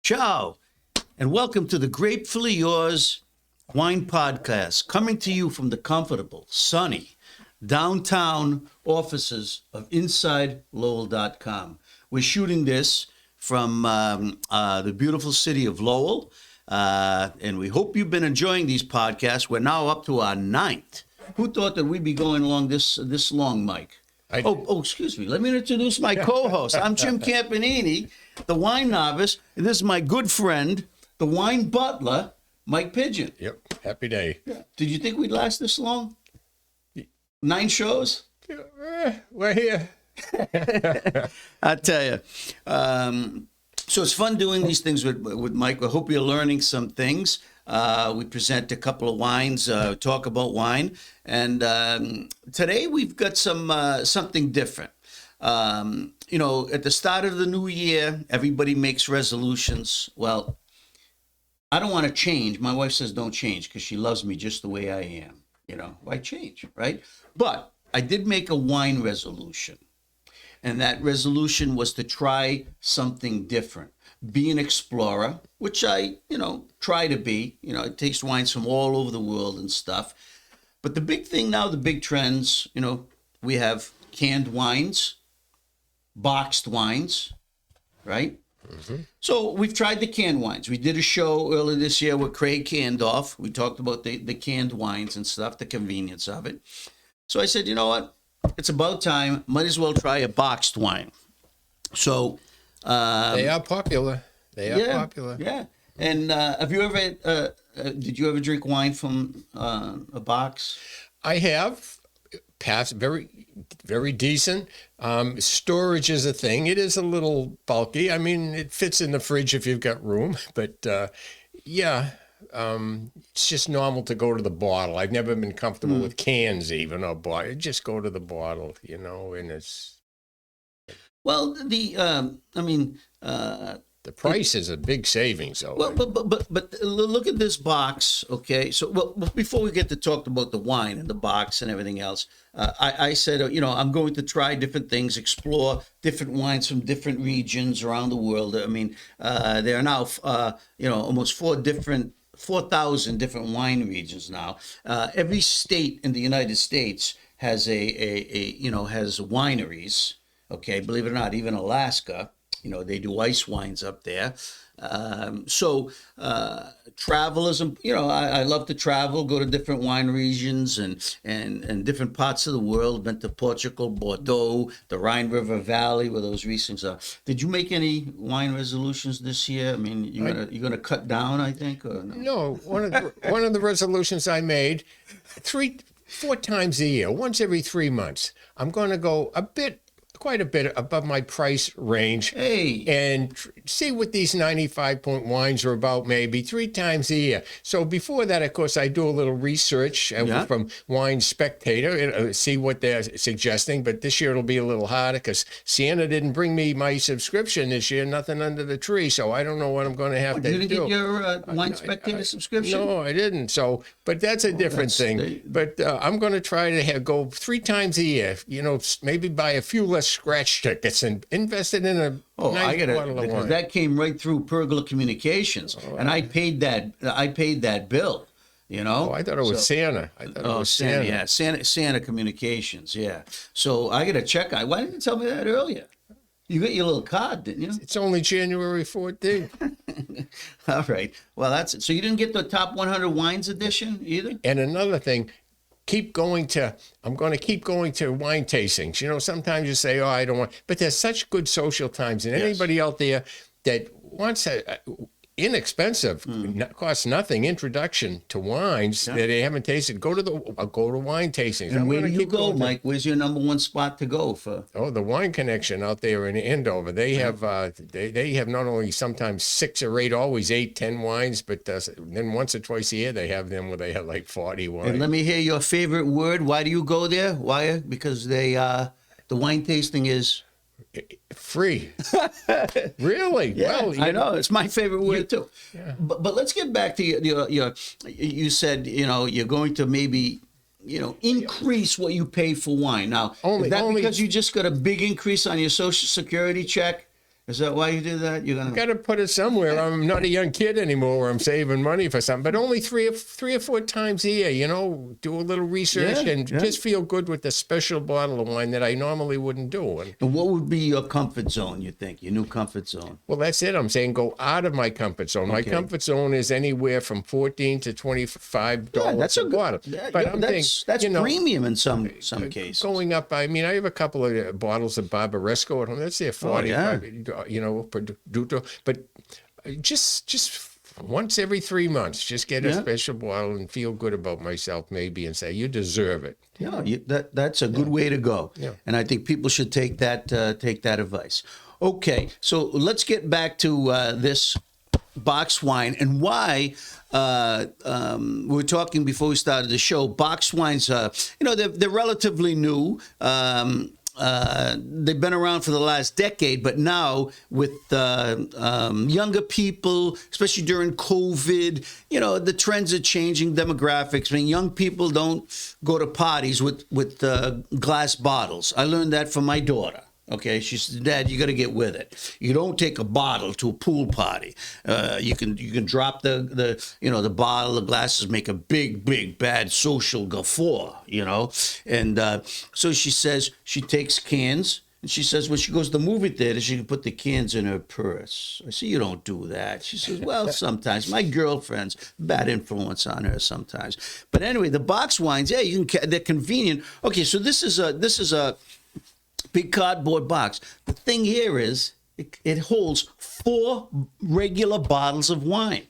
Ciao, and welcome to the Grapefully Yours Wine Podcast, coming to you from the comfortable, sunny, downtown offices of InsideLowell.com. We're shooting this from the beautiful city of Lowell, and we hope you've been enjoying these podcasts. We're now up to our 9th. Who thought that we'd be going along this long, Mike? Excuse me. Let me introduce my co-host. I'm Jim Campanini, the wine novice. And this is my good friend, the wine butler, Mike Pigeon. Yep. Happy day. Yeah. Did you think we'd last this long? 9 shows? We're here. I tell you. So it's fun doing these things with Mike. I hope you're learning some things. We present a couple of wines, talk about wine, and today we've got something different. At the start of the new year, everybody makes resolutions. Well, I don't want to change. My wife says don't change because she loves me just the way I am. Why change, right? But I did make a wine resolution. And that resolution was to try something different, be an explorer, which I, try to be. I taste wines from all over the world and stuff. But the big thing now, the big trends, we have canned wines, boxed wines, right? Mm-hmm. So we've tried the canned wines. We did a show earlier this year with Craig Candoff. We talked about the canned wines and stuff, the convenience of it. So I said, you know what? It's about time. Might as well try a boxed wine. So they are popular. Popular. Yeah. And have you ever? Did you ever drink wine from a box? I have. Past very, very decent. Storage is a thing. It is a little bulky. I mean, it fits in the fridge if you've got room. But it's just normal to go to the bottle. I've never been comfortable with cans even or bottle. Just go to the bottle, and it's. Well, the price is a big savings, though. Well, but look at this box, okay? So, before we get to talk about the wine and the box and everything else, I said, I'm going to try different things, explore different wines from different regions around the world. I mean, there are now, almost 4,000 different wine regions now. Every state in the United States has has wineries. Okay, believe it or not, even Alaska, they do ice wines up there. Travel is, I love to travel, go to different wine regions and different parts of the world. Been to Portugal, Bordeaux, the Rhine River Valley, where those regions are. Did you make any wine resolutions this year? I mean, you're gonna cut down, I think, or no? No, one of the resolutions I made, 4 times a year, once every 3 months, I'm going to go quite a bit above my price range and see what these 95-point wines are about maybe 3 times a year. So before that, of course, I do a little research from Wine Spectator and see what they're suggesting. But this year it'll be a little harder because Sienna didn't bring me my subscription this year, nothing under the tree. So I don't know what I'm going to have to do. You didn't get your Wine Spectator subscription? No, I didn't. So, but that's a different thing. But I'm going to try to go 3 times a year, maybe buy a few less scratch tickets and invested in a nice bottle of wine. That came right through Pergola Communications, and I paid that bill. I thought it was Santa. Santa. Yeah, Santa Communications. Yeah. So I got to check. Why didn't you tell me that earlier? You got your little card, didn't you? It's only January 14th. All right. Well, that's it. So you didn't get the top 100 wines edition either? And another thing. I'm going to keep going to wine tastings. Sometimes you say, I don't want, but there's such good social times. And anybody out there that wants a inexpensive, costs nothing introduction to wines that they haven't tasted, go to wine tastings. And where do you go, Mike? Where's your number one spot to go for? Oh, the Wine Connection out there in Andover. They have they have not only sometimes 6 or 8, always 8, 10 wines, but then once or twice a year they have them where they have like 40 wines. And let me hear your favorite word. Why do you go there? Why? Because the wine tasting is free. Really? Yeah, well, I know. It's my favorite word too. Yeah. But let's get back to your you said, you're going to maybe, increase what you pay for wine. Now, is that because you just got a big increase on your Social Security check? Is that why you did that? You're gonna Got to put it somewhere. I'm not a young kid anymore where I'm saving money for something, but only three or four times a year, do a little research and just feel good with a special bottle of wine that I normally wouldn't do. And what would be your comfort zone, you think? Your new comfort zone? Well, that's it. I'm saying go out of my comfort zone. My comfort zone is anywhere from $14 to $25 that's a bottle. But I'm that's premium in some cases. Going up, I have a couple of bottles of Barbaresco at home. That's there 45 Produtto, but just once every 3 months, just get a special bottle and feel good about myself, maybe, and say you deserve it. Yeah, that's a good way to go, and I think people should take that advice. Okay, so let's get back to this box wine and why we were talking before we started the show. Box wines, they're relatively new. They've been around for the last decade, but now with younger people, especially during COVID, the trends are changing, demographics. I mean, young people don't go to parties with glass bottles. I learned that from my daughter. Okay, she said, "Dad, you got to get with it. You don't take a bottle to a pool party. You can drop the bottle, the glasses, make a big bad social guffaw. And so she says she takes cans. And she says when she goes to the movie theater, she can put the cans in her purse. I say, you don't do that. She says, well, sometimes. My girlfriend's bad influence on her sometimes. But anyway, the box wines, they're convenient. Okay, so this is a big cardboard box. The thing here is it holds 4 regular bottles of wine.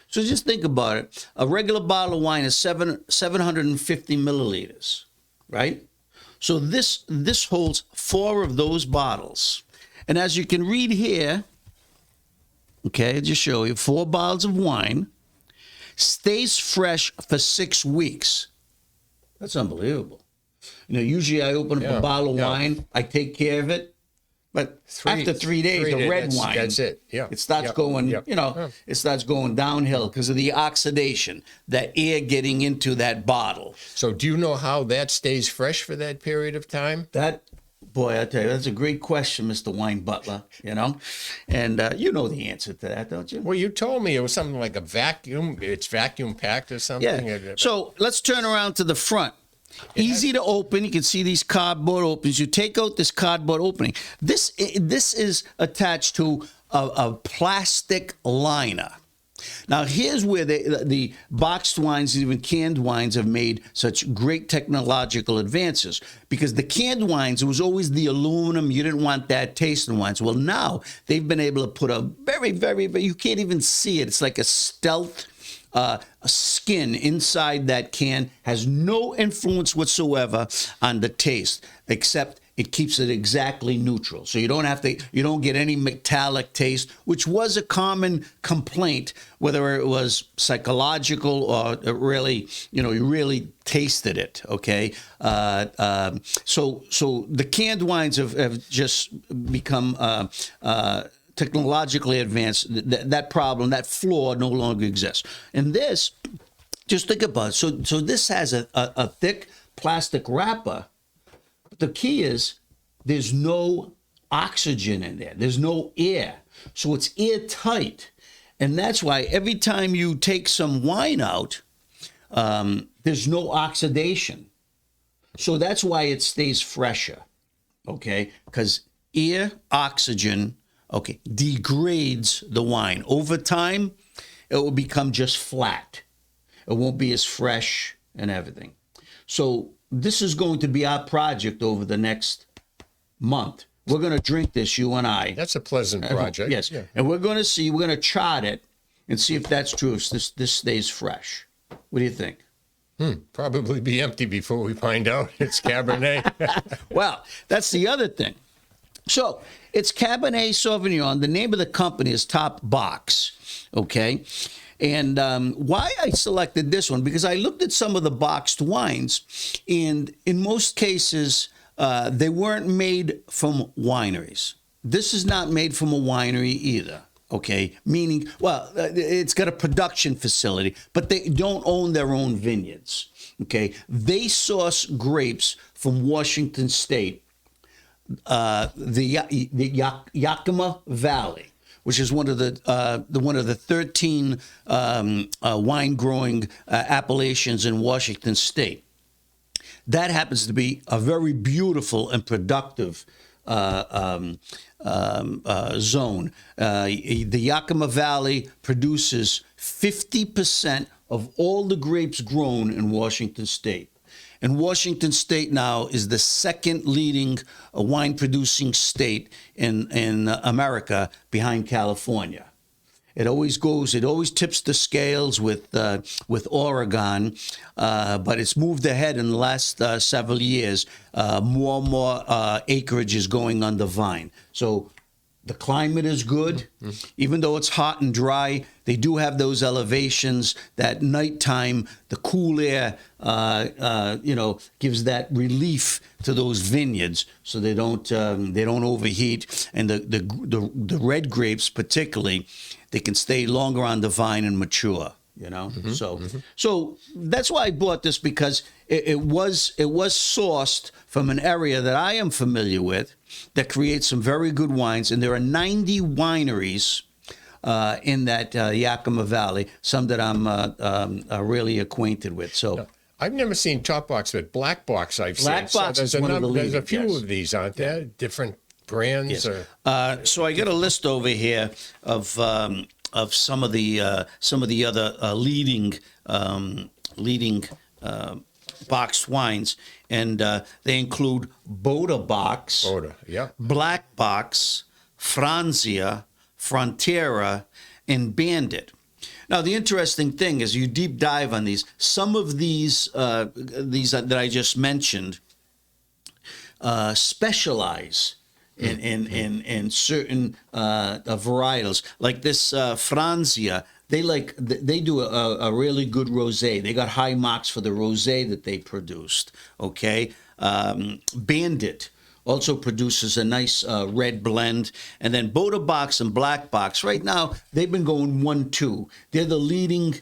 So just think about it. A regular bottle of wine is 750 milliliters, right? So this holds 4 of those bottles. And as you can read here, okay, I'll just show you, 4 bottles of wine, stays fresh for 6 weeks. That's unbelievable. Usually I open up a bottle of wine, I take care of it, but after 3 days, the red wine, that's it. Yeah, it starts going, it starts going downhill because of the oxidation, that air getting into that bottle. So, do you know how that stays fresh for that period of time? Boy, I tell you, that's a great question, Mr. Wine Butler. And you know the answer to that, don't you? Well, you told me it was something like a vacuum. It's vacuum packed or something. Yeah. So let's turn around to the front. Easy to open. You can see these cardboard openings. You take out this cardboard opening. This is attached to a plastic liner. Now, here's where the boxed wines, even canned wines, have made such great technological advances. Because the canned wines, it was always the aluminum. You didn't want that taste in wines. Well, now they've been able to put a very, very, you can't even see it. It's like a stealth a skin inside that can, has no influence whatsoever on the taste, except it keeps it exactly neutral. So you don't get any metallic taste, which was a common complaint, whether it was psychological or really, you really tasted it. Okay. So the canned wines have just become, technologically advanced. That problem, that flaw no longer exists. And this, just think about it. So this has a thick plastic wrapper. But the key is there's no oxygen in there. There's no air. So it's airtight. And that's why every time you take some wine out, there's no oxidation. So that's why it stays fresher. Okay? Because air, oxygen, degrades the wine. Over time, it will become just flat. It won't be as fresh and everything. So this is going to be our project over the next month. We're going to drink this, you and I. That's a pleasant project. Yes. Yeah. And we're going to chart it and see if that's true, if this stays fresh. What do you think? Probably be empty before we find out it's Cabernet. Well, that's the other thing. So it's Cabernet Sauvignon. The name of the company is Top Box, okay? And why I selected this one, because I looked at some of the boxed wines, and in most cases, they weren't made from wineries. This is not made from a winery either, okay? Meaning, well, it's got a production facility, but they don't own their own vineyards, okay? They source grapes from Washington State, Yakima Valley, which is one of the 13 wine growing appellations in Washington State. That happens to be a very beautiful and productive zone. The Yakima Valley produces 50% of all the grapes grown in Washington State. And Washington State now is the second leading wine producing state in America behind California. It always tips the scales with Oregon, but it's moved ahead in the last several years. More and more acreage is going on the vine. So the climate is good. Even though it's hot and dry, they do have those elevations that nighttime, the cool air, gives that relief to those vineyards, so they don't overheat. And the red grapes particularly, they can stay longer on the vine and mature. So that's why I bought this, because it was sourced from an area that I am familiar with that creates some very good wines, and there are 90 wineries in that Yakima Valley, some that I'm really acquainted with. So. No, I've never seen top box, but black box I've Black seen. box So is one of the there's a leading, few yes. of these, aren't there? Different brands. Yes. Or... So I got a list over here of some of the other leading boxed wines, and they include Box, yeah. Black Box, Franzia, Frontera, and Bandit. Now, the interesting thing is, you deep dive on these. Some of these that I just mentioned specialize in certain varietals, like this Franzia. They do a really good rosé. They got high marks for the rosé that they produced. Okay, Bandit also produces a nice red blend, and then Box and Black Box. Right now, they've been going 1-2. They're the leading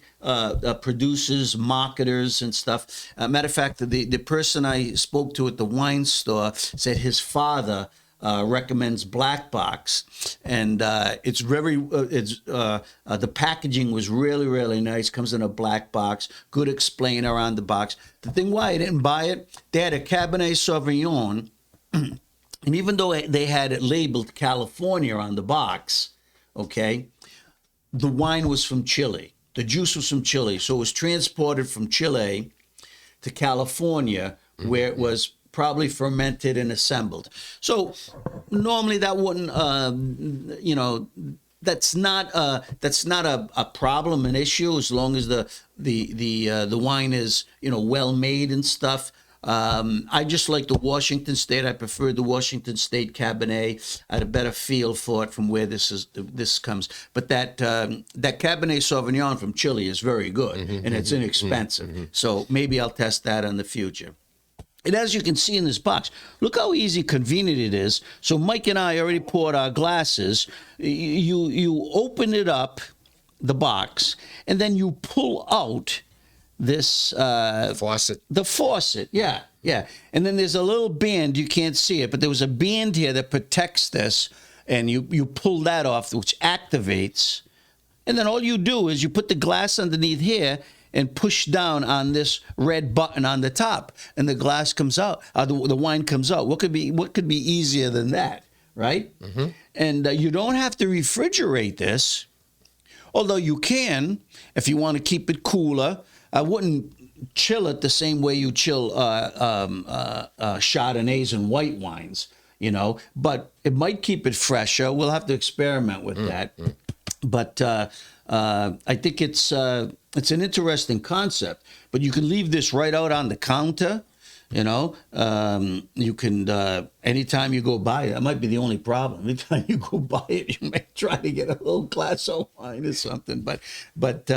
producers, marketers, and stuff. Matter of fact, the person I spoke to at the wine store said his father recommends Black Box, and it's very the packaging was really, really nice. Comes in a black box, good explainer on the box. The thing why I didn't buy it, they had a Cabernet Sauvignon, and even though they had it labeled California on the box, okay, the wine was from Chile. The juice was from Chile, so it was transported from Chile to California, where it was probably fermented and assembled. So normally that wouldn't, that's not a problem, an issue, as long as the wine is well made and stuff. I just like the Washington State. I prefer the Washington State Cabernet. I had a better feel for it from where this comes. But that Cabernet Sauvignon from Chile is very good, and it's inexpensive. So maybe I'll test that in the future. And as you can see in this box, look how easy, convenient it is. So Mike and I already poured our glasses. You open it up, the box, and then you pull out this faucet. The faucet, yeah. And then there's a little band, you can't see it, but there was a band here that protects this, and you pull that off, which activates. And then all you do is you put the glass underneath here and push down on this red button on the top, and the glass comes out. The wine comes out. What could be easier than that, right? And you don't have to refrigerate this, although you can if you want to keep it cooler. I wouldn't chill it the same way you chill Chardonnays and white wines, but it might keep it fresher. We'll have to experiment with that. But I think it's an interesting concept. But you can leave this right out on the counter. You can anytime you go by it. That might be the only problem. Anytime you go by it, you may try to get a little glass of wine or something. But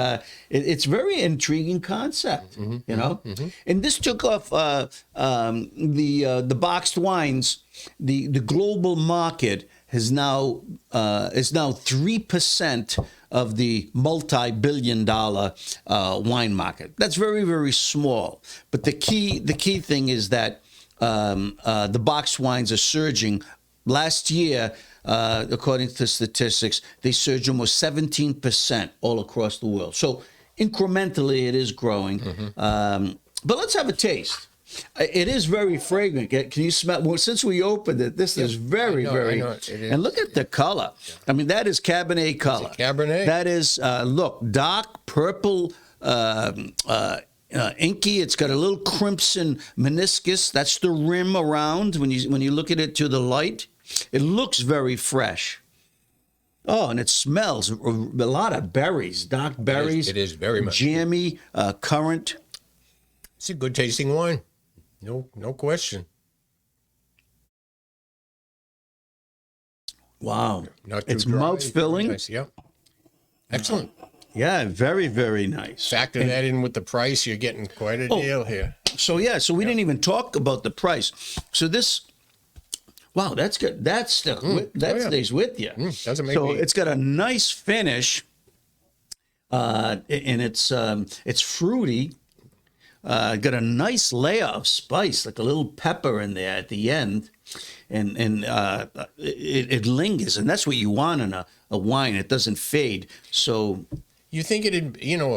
it's very intriguing concept. And this took off the boxed wines. The global market is now 3% of the multi-billion-dollar wine market. That's very, very small. But the key thing is that the boxed wines are surging. Last year, according to statistics, they surged almost 17% all across the world. So incrementally, it is growing. But let's have a taste. It is very fragrant. Can you smell? Well, since we opened it, this is very, very. It is. And look at the color. I mean, that is Cabernet color. Cabernet? That is, look, dark purple, inky. It's got a little crimson meniscus. That's the rim around when you look at it to the light. It looks very fresh. Oh, and it smells a lot of berries, dark berries. It is very much jammy, currant. It's a good tasting wine. No question. Wow. Not too It's dry. mouth-filling. Nice. Yeah. Excellent. Yeah, very, very nice. Factor that in with the price, you're getting quite a deal here. So we didn't even talk about the price. So this, wow, that's good. That stays with you. Doesn't make so me... it's got a nice finish, and it's fruity. Got a nice layer of spice, like a little pepper in there at the end, and it lingers, and that's what you want in a wine. It doesn't fade. So You think a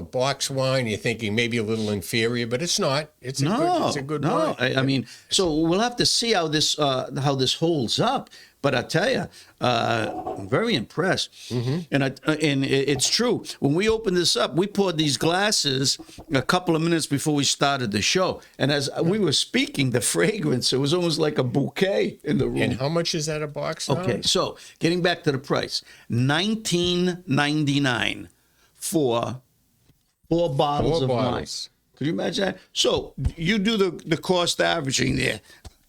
box wine, you're thinking maybe a little inferior, but it's not. It's a good wine. I mean, so we'll have to see how this holds up. But I tell you, I'm very impressed. And it's true. When we opened this up, we poured these glasses a couple of minutes before we started the show. And as we were speaking, the fragrance, it was almost like a bouquet in the room. And how much is that a box now? Okay, so getting back to the price, $19.99 for 4 bottles of wine. Could you imagine that? So you do the cost averaging there.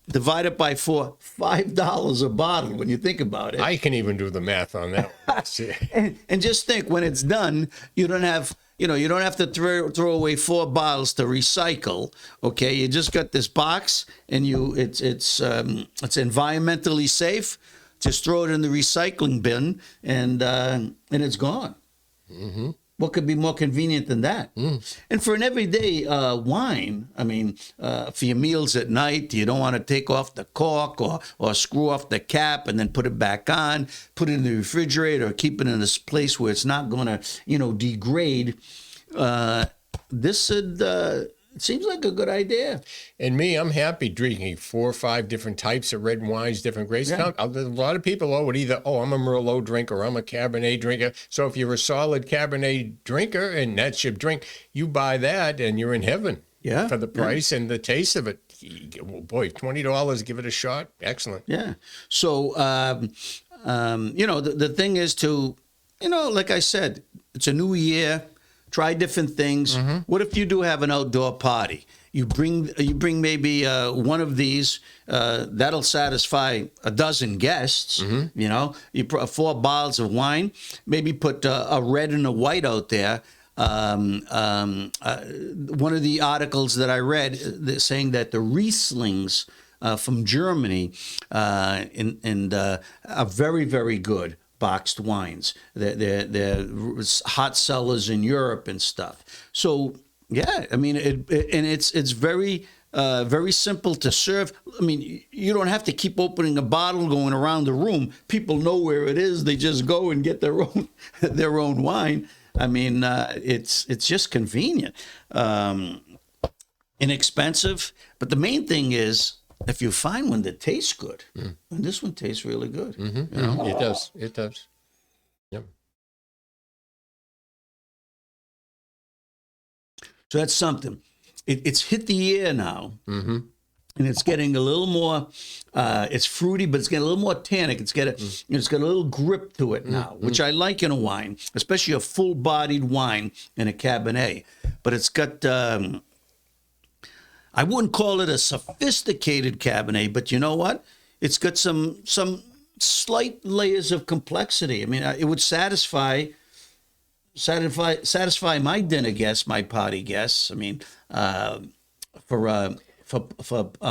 Divide it by 4, $5 a bottle when you think about it. I can even do the math on that. and just think, when it's done, you don't have to throw away 4 bottles to recycle. Okay, you just got this box, and it's environmentally safe. Just throw it in the recycling bin, and it's gone. What could be more convenient than that? And for an everyday wine, I mean, for your meals at night, you don't want to take off the cork or screw off the cap and then put it back on, put it in the refrigerator, or keep it in a place where it's not going to, degrade. This seems like a good idea. And me, I'm happy drinking 4 or 5 different types of red wines, different grapes. Yeah. A lot of people would either, I'm a Merlot drinker, or I'm a Cabernet drinker. So if you're a solid Cabernet drinker and that's your drink, you buy that and you're in heaven. Yeah. For the price and the taste of it. Boy, $20, give it a shot. Excellent. Yeah. So, the thing is to, like I said, it's a new year. Try different things. What if you do have an outdoor party? You bring maybe one of these. That'll satisfy a dozen guests. You put 4 bottles of wine. Maybe put a red and a white out there. One of the articles that I read saying that the Rieslings from Germany are very, very good boxed wines. They're hot sellers in Europe and stuff. So yeah, I mean, it's very very simple to serve. I mean, you don't have to keep opening a bottle, going around the room. People know where it is. They just go and get their own wine. I mean, it's just convenient, inexpensive. But the main thing is, if you find one that tastes good, and this one tastes really good. It does. It does. Yep. So that's something. It's hit the air now, and it's getting a little more. It's fruity, but it's getting a little more tannic. It's got a little grip to it now, which I like in a wine, especially a full-bodied wine in a Cabernet. But it's got. I wouldn't call it a sophisticated Cabernet, but you know what? It's got some slight layers of complexity. I mean, it would satisfy my dinner guests, my party guests. I mean, for a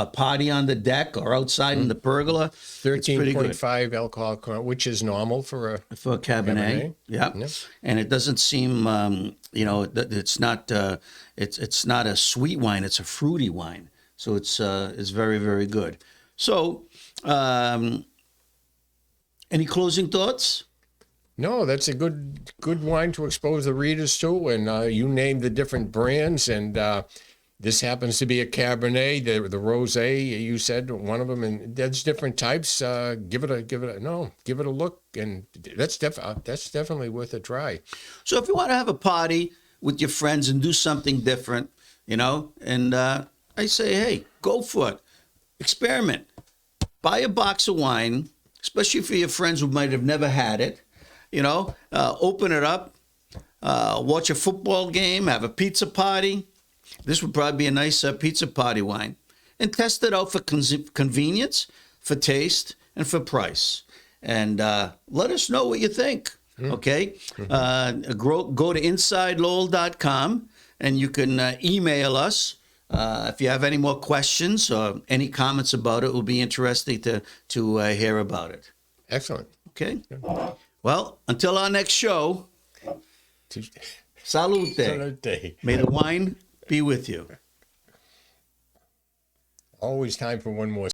party on the deck or outside in the pergola, 13.5 alcohol, which is normal for a Cabernet. Yeah, and it doesn't seem, it's not a sweet wine. It's a fruity wine. So it's very, very good. So, any closing thoughts? No, that's a good wine to expose the readers to, and you named the different brands, and this happens to be a Cabernet, the Rosé. You said one of them, and there's different types. Give it a look, and that's definitely worth a try. So, if you want to have a party with your friends and do something different, and I say, hey, go for it, experiment, buy a box of wine, especially for your friends who might have never had it. Open it up, watch a football game, have a pizza party. This would probably be a nice pizza party wine. And test it out for convenience, for taste, and for price. And let us know what you think, okay? Go to InsideLowell.com, and you can email us. If you have any more questions or any comments about it, it will be interesting to hear about it. Excellent. Okay? Well, until our next show, salute. Salute. May the wine be with you. Always time for one more